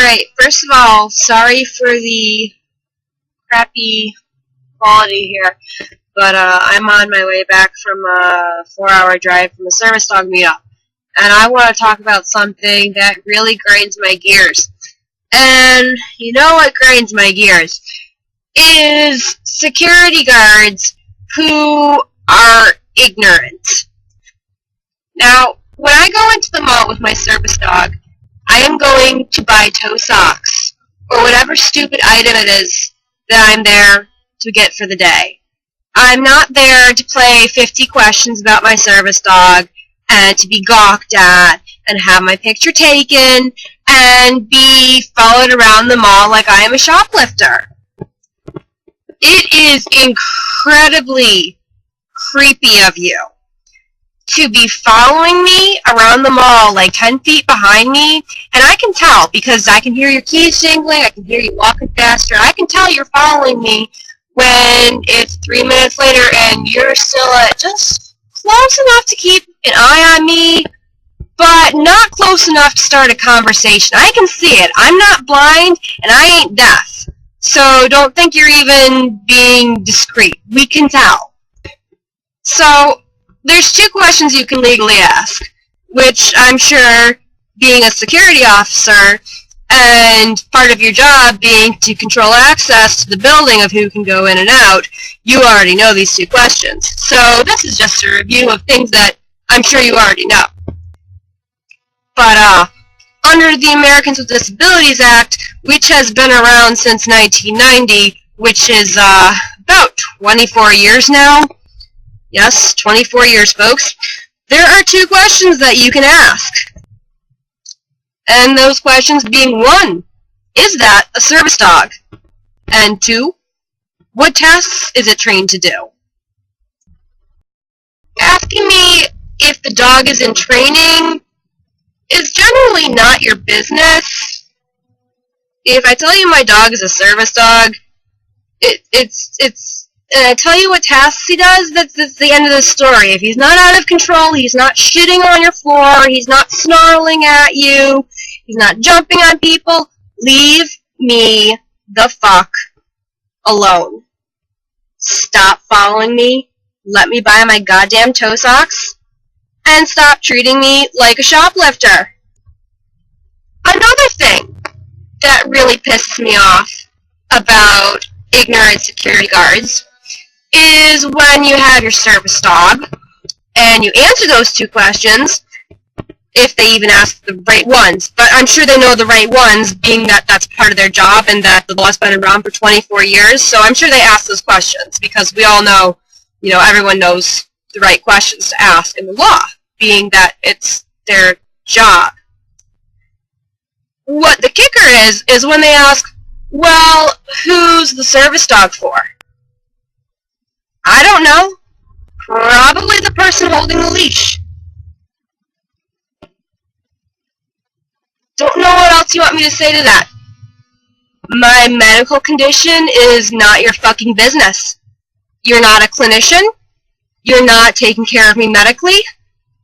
Alright, first of all, sorry for the crappy quality here, but I'm on my way back from a 4-hour drive from a service dog meetup, and I want to talk about something that really grinds my gears. And you know what grinds my gears? Is security guards who are ignorant. Now, when I go into the mall with my service dog, I am going to buy toe socks, or whatever stupid item it is that I'm there to get for the day. I'm not there to play 50 questions about my service dog, and to be gawked at, and have my picture taken, and be followed around the mall like I am a shoplifter. It is incredibly creepy of you to be following me around the mall like 10 feet behind me, and I can tell because I can hear your keys jingling, I can hear you walking faster, I can tell you're following me when it's 3 minutes later and you're still just close enough to keep an eye on me, but not close enough to start a conversation. I can see it. I'm not blind, and I ain't deaf. So don't think you're even being discreet. We can tell. So there's 2 questions you can legally ask, which I'm sure, being a security officer and part of your job being to control access to the building of who can go in and out, you already know these 2 questions. So this is just a review of things that I'm sure you already know. But under the Americans with Disabilities Act, which has been around since 1990, which is about 24 years now, yes, 24 years, folks, there are 2 questions that you can ask. And those questions being 1, is that a service dog? And 2, what tasks is it trained to do? Asking me if the dog is in training is generally not your business. If I tell you my dog is a service dog, and I tell you what tasks he does, that's the end of the story. If he's not out of control, he's not shitting on your floor, he's not snarling at you, he's not jumping on people, leave me the fuck alone. Stop following me, let me buy my goddamn toe socks, and stop treating me like a shoplifter. Another thing that really pisses me off about ignorant security guards is when you have your service dog and you answer those 2 questions, if they even ask the right ones. But I'm sure they know the right ones, being that that's part of their job and that the law's been around for 24 years. So I'm sure they ask those questions because we all know, everyone knows the right questions to ask in the law, being that it's their job. What the kicker is when they ask, well, who's the service dog for? I don't know. Probably the person holding the leash. Don't know what else you want me to say to that. My medical condition is not your fucking business. You're not a clinician. You're not taking care of me medically.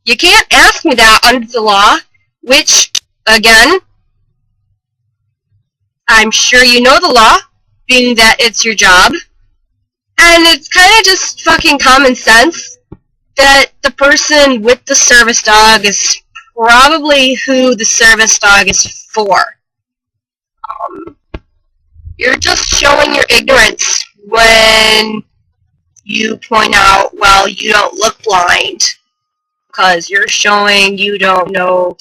You can't ask me that under the law, which, again, I'm sure you know the law, being that it's your job. And it's kind of just fucking common sense that the person with the service dog is probably who the service dog is for. You're just showing your ignorance when you point out, well, you don't look blind, because you're showing you don't know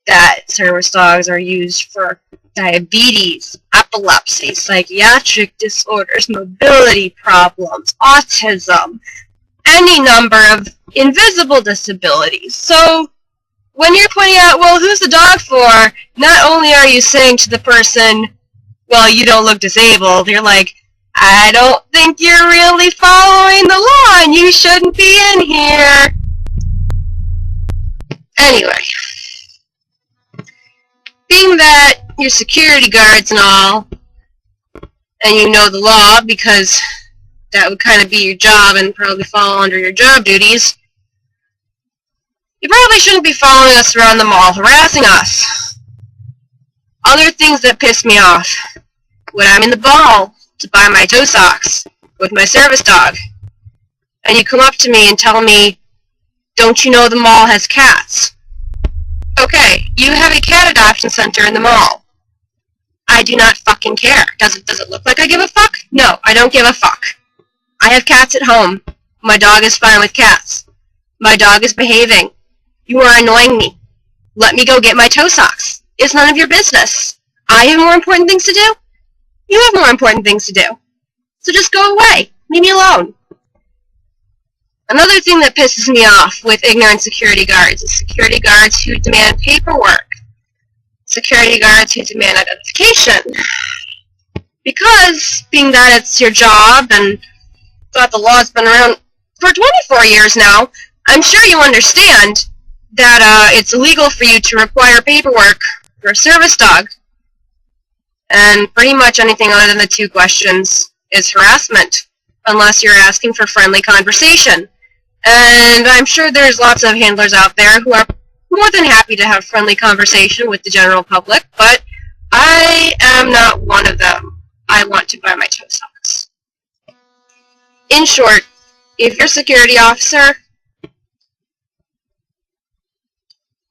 that service dogs are used for diabetes, epilepsy, psychiatric disorders, mobility problems, autism, any number of invisible disabilities. So when you're pointing out, well, who's the dog for, not only are you saying to the person, well, you don't look disabled, you're like, I don't think you're really following the law and you shouldn't be in here. Anyway, being that you're security guards and all, and you know the law because that would kind of be your job and probably fall under your job duties, you probably shouldn't be following us around the mall harassing us. Other things that piss me off. When I'm in the mall to buy my toe socks with my service dog, and you come up to me and tell me, don't you know the mall has cats? Okay, you have a cat adoption center in the mall. I do not fucking care. Does it look like I give a fuck? No, I don't give a fuck. I have cats at home. My dog is fine with cats. My dog is behaving. You are annoying me. Let me go get my toe socks. It's none of your business. I have more important things to do. You have more important things to do. So just go away. Leave me alone. Another thing that pisses me off with ignorant security guards is security guards who demand paperwork. Security guards who demand identification. Because, being that it's your job and that the law's been around for 24 years now, I'm sure you understand that it's illegal for you to require paperwork for a service dog. And pretty much anything other than the 2 questions is harassment, unless you're asking for friendly conversation. And I'm sure there's lots of handlers out there who are more than happy to have friendly conversation with the general public, but I am not one of them. I want to buy my toe socks. In short, if you're a security officer,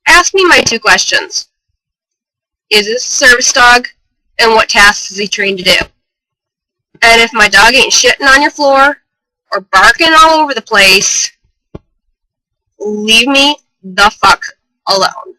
ask me my 2 questions. Is this a service dog? And what tasks is he trained to do? And if my dog ain't shitting on your floor or barking all over the place, leave me the fuck alone.